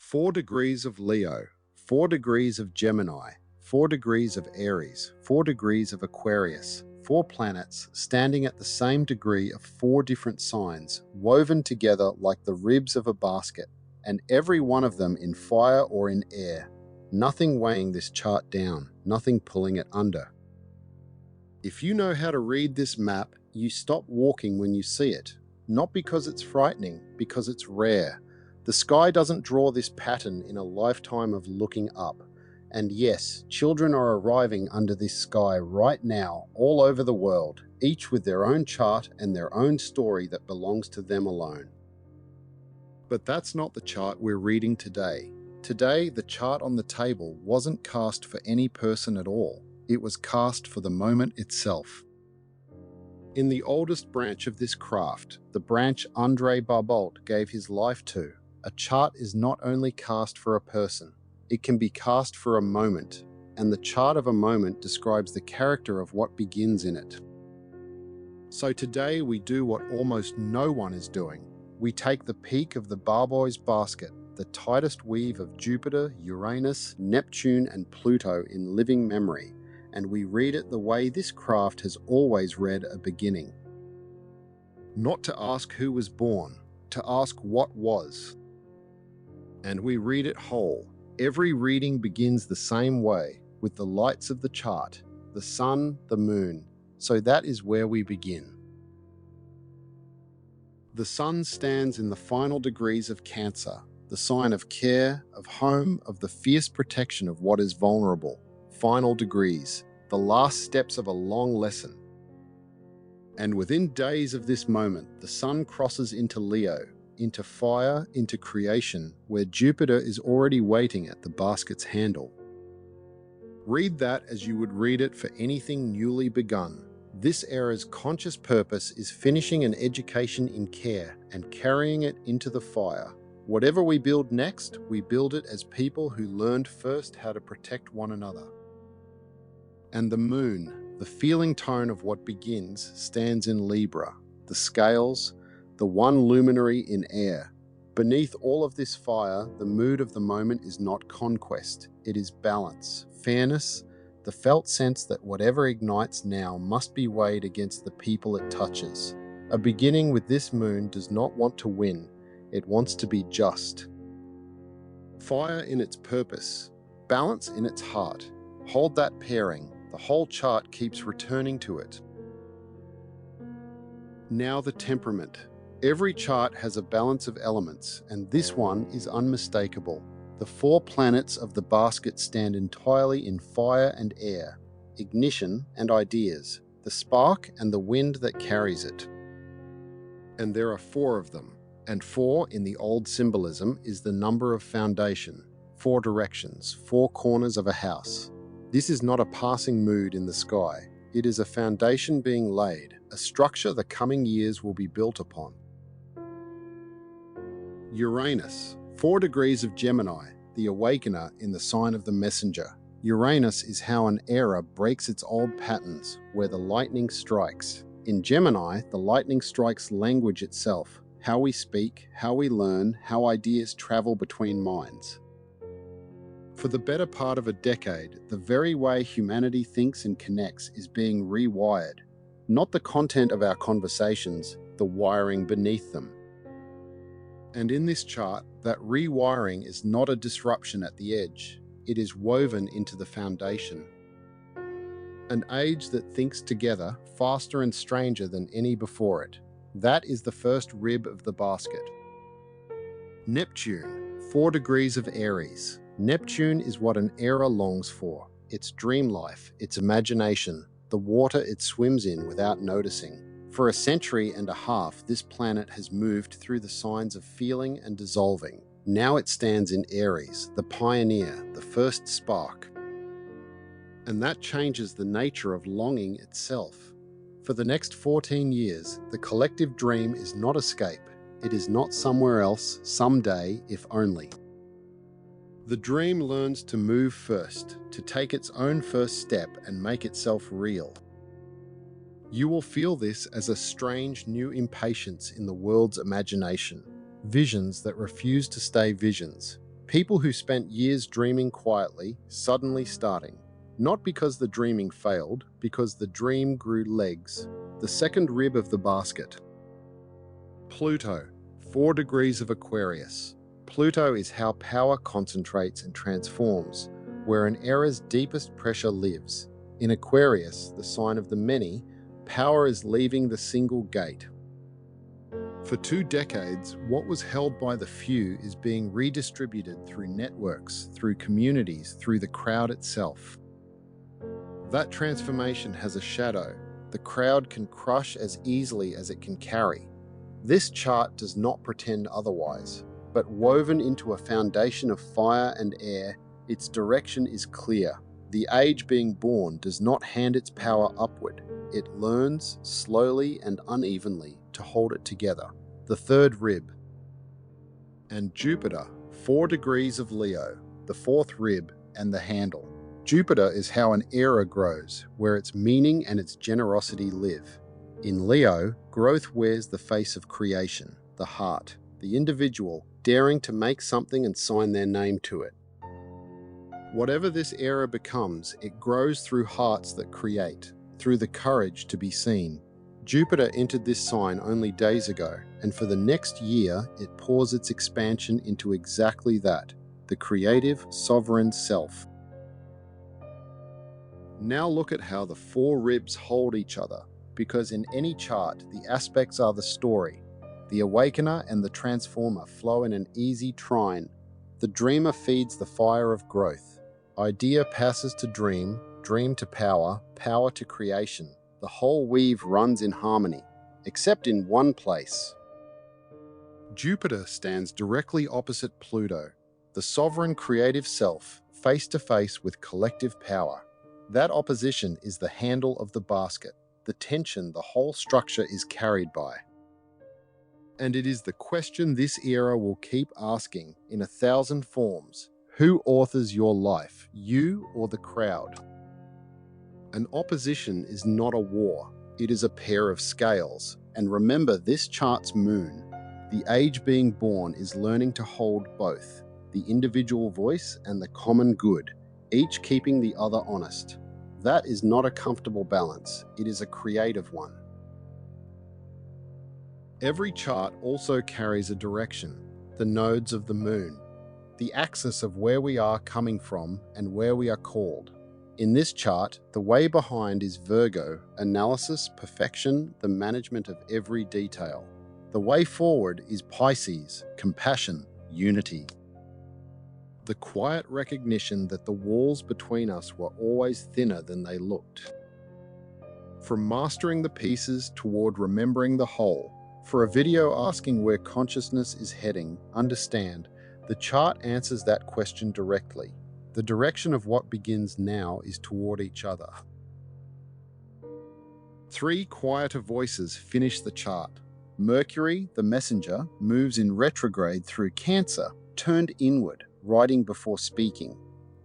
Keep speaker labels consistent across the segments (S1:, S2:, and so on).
S1: 4 degrees of Leo, 4 degrees of Gemini, 4 degrees of Aries, 4 degrees of Aquarius, 4 planets standing at the same degree of 4 different signs, woven together like the ribs of a basket, and every one of them in fire or in air. Nothing weighing this chart down, nothing pulling it under. If you know how to read this map, you stop walking when you see it. Not because it's frightening, because it's rare. The sky doesn't draw this pattern in a lifetime of looking up. And yes, children are arriving under this sky right now, all over the world, each with their own chart and their own story that belongs to them alone. But that's not the chart we're reading today. Today, the chart on the table wasn't cast for any person at all. It was cast for the moment itself. In the oldest branch of this craft, the branch André Barbault gave his life to, a chart is not only cast for a person, it can be cast for a moment, and the chart of a moment describes the character of what begins in it. So today we do what almost no one is doing. We take the peak of the Barbault Basket, the tightest weave of Jupiter, Uranus, Neptune, and Pluto in living memory, and we read it the way this craft has always read a beginning. Not to ask who was born, to ask what was. And we read it whole. Every reading begins the same way, with the lights of the chart, the sun, the moon. So that is where we begin. The sun stands in the final degrees of Cancer, the sign of care, of home, of the fierce protection of what is vulnerable. Final degrees, the last steps of a long lesson. And within days of this moment, the sun crosses into Leo, into fire, into creation, where Jupiter is already waiting at the basket's handle. Read that as you would read it for anything newly begun. This era's conscious purpose is finishing an education in care and carrying it into the fire. Whatever we build next, we build it as people who learned first how to protect one another. And the moon, the feeling tone of what begins, stands in Libra, the scales, the one luminary in air. Beneath all of this fire, the mood of the moment is not conquest, it is balance, fairness, the felt sense that whatever ignites now must be weighed against the people it touches. A beginning with this moon does not want to win, it wants to be just. Fire in its purpose, balance in its heart. Hold that pairing, the whole chart keeps returning to it. Now the temperament. Every chart has a balance of elements, and this one is unmistakable. The 4 planets of the basket stand entirely in fire and air, ignition and ideas, the spark and the wind that carries it. And there are 4 of them, and 4 in the old symbolism is the number of foundation, 4 directions, 4 corners of a house. This is not a passing mood in the sky. It is a foundation being laid, a structure the coming years will be built upon. Uranus, 4 degrees of Gemini, the Awakener in the sign of the Messenger. Uranus is how an era breaks its old patterns, where the lightning strikes. In Gemini, the lightning strikes language itself, how we speak, how we learn, how ideas travel between minds. For the better part of a decade, the very way humanity thinks and connects is being rewired. Not the content of our conversations, the wiring beneath them. And in this chart, that rewiring is not a disruption at the edge. It is woven into the foundation. An age that thinks together, faster and stranger than any before it. That is the first rib of the basket. Neptune, 4 degrees of Aries. Neptune is what an era longs for. Its dream life, its imagination, the water it swims in without noticing. For a century and a half, this planet has moved through the signs of feeling and dissolving. Now it stands in Aries, the pioneer, the first spark. And that changes the nature of longing itself. For the next 14 years, the collective dream is not escape. It is not somewhere else, someday, if only. The dream learns to move first, to take its own first step and make itself real. You will feel this as a strange new impatience in the world's imagination, visions that refuse to stay visions, People who spent years dreaming quietly, suddenly starting. Not because the dreaming failed, because the dream grew legs. The second rib of the basket. Pluto, 4 degrees of Aquarius. Pluto is how power concentrates and transforms, where an era's deepest pressure lives. In Aquarius, the sign of the many, power is leaving the single gate. For 2 decades, what was held by the few is being redistributed through networks, through communities, through the crowd itself. That transformation has a shadow. The crowd can crush as easily as it can carry. This chart does not pretend otherwise, but woven into a foundation of fire and air, its direction is clear. The age being born does not hand its power upward. It learns, slowly and unevenly, to hold it together. The third rib. And Jupiter, 4 degrees of Leo, the fourth rib and the handle. Jupiter is how an era grows, where its meaning and its generosity live. In Leo, growth wears the face of creation, the heart, the individual, daring to make something and sign their name to it. Whatever this era becomes, it grows through hearts that create, through the courage to be seen. Jupiter entered this sign only days ago, and for the next year, it pours its expansion into exactly that, the creative, sovereign self. Now look at how the 4 ribs hold each other, because in any chart, the aspects are the story. The Awakener and the Transformer flow in an easy trine. The Dreamer feeds the fire of growth. Idea passes to dream, dream to power, power to creation. The whole weave runs in harmony, except in one place. Jupiter stands directly opposite Pluto, the sovereign creative self, face to face with collective power. That opposition is the handle of the basket, the tension the whole structure is carried by. And it is the question this era will keep asking in 1,000 forms. Who authors your life, you or the crowd? An opposition is not a war, it is a pair of scales. And remember this chart's moon. The age being born is learning to hold both, the individual voice and the common good, each keeping the other honest. That is not a comfortable balance, it is a creative one. Every chart also carries a direction, the nodes of the moon, the axis of where we are coming from and where we are called. In this chart, the way behind is Virgo, analysis, perfection, the management of every detail. The way forward is Pisces, compassion, unity. The quiet recognition that the walls between us were always thinner than they looked. From mastering the pieces toward remembering the whole. For a video asking where consciousness is heading, understand, the chart answers that question directly. The direction of what begins now is toward each other. 3 quieter voices finish the chart. Mercury, the messenger, moves in retrograde through Cancer, turned inward, writing before speaking.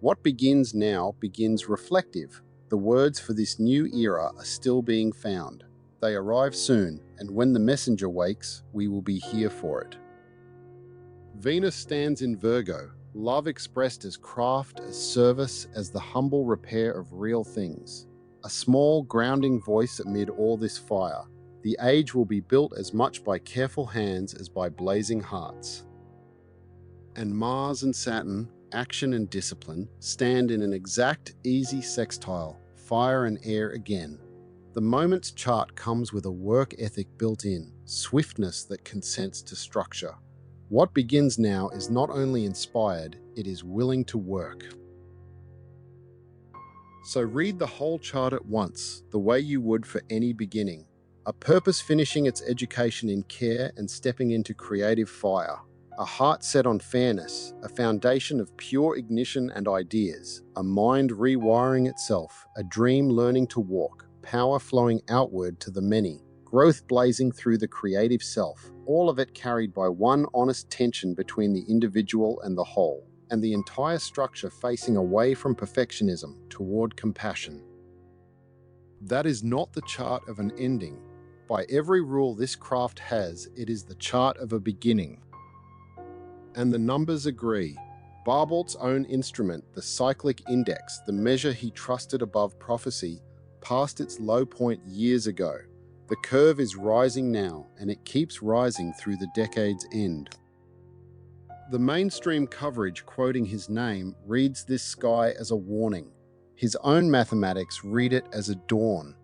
S1: What begins now begins reflective. The words for this new era are still being found. They arrive soon, and when the messenger wakes, we will be here for it. Venus stands in Virgo, love expressed as craft, as service, as the humble repair of real things. A small, grounding voice amid all this fire. The age will be built as much by careful hands as by blazing hearts. And Mars and Saturn, action and discipline, stand in an exact, easy sextile, fire and air again. The moment's chart comes with a work ethic built in, swiftness that consents to structure. What begins now is not only inspired, it is willing to work. So read the whole chart at once, the way you would for any beginning. A purpose finishing its education in care and stepping into creative fire. A heart set on fairness, a foundation of pure ignition and ideas. A mind rewiring itself, a dream learning to walk. Power flowing outward to the many, growth blazing through the creative self, all of it carried by one honest tension between the individual and the whole, and the entire structure facing away from perfectionism toward compassion. That is not the chart of an ending. By every rule this craft has, it is the chart of a beginning. And the numbers agree. Barbault's own instrument, the Cyclic Index, the measure he trusted above prophecy, passed its low point years ago. The curve is rising now, and it keeps rising through the decade's end. The mainstream coverage quoting his name reads this sky as a warning. His own mathematics read it as a dawn.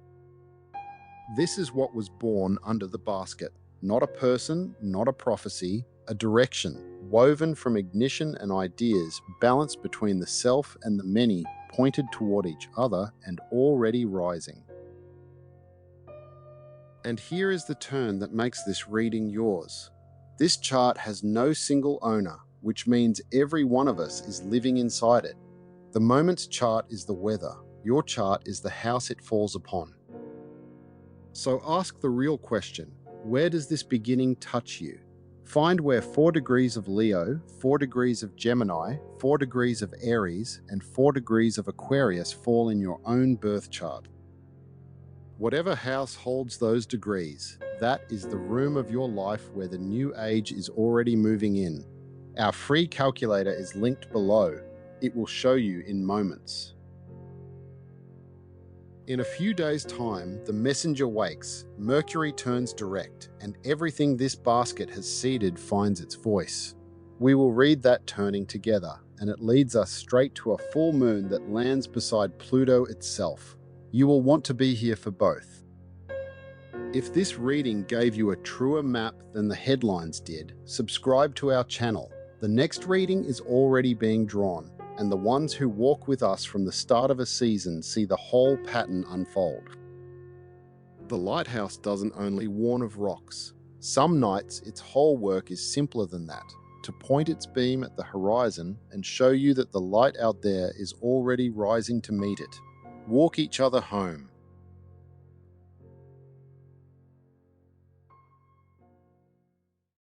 S1: This is what was born under the basket. Not a person, not a prophecy, a direction, woven from ignition and ideas, balanced between the self and the many, pointed toward each other and already rising. And here is the turn that makes this reading yours. This chart has no single owner, which means every one of us is living inside it. The moment's chart is the weather. Your chart is the house it falls upon. So ask the real question, where does this beginning touch you? Find where 4 degrees of Leo, 4 degrees of Gemini, 4 degrees of Aries, and 4 degrees of Aquarius fall in your own birth chart. Whatever house holds those degrees, that is the room of your life where the new age is already moving in. Our free calculator is linked below. It will show you in moments. In a few days' time, the messenger wakes, Mercury turns direct, and everything this basket has seeded finds its voice. We will read that turning together, and it leads us straight to a full moon that lands beside Pluto itself. You will want to be here for both. If this reading gave you a truer map than the headlines did, subscribe to our channel. The next reading is already being drawn, and the ones who walk with us from the start of a season see the whole pattern unfold. The lighthouse doesn't only warn of rocks. Some nights its whole work is simpler than that, to point its beam at the horizon and show you that the light out there is already rising to meet it. Walk each other home.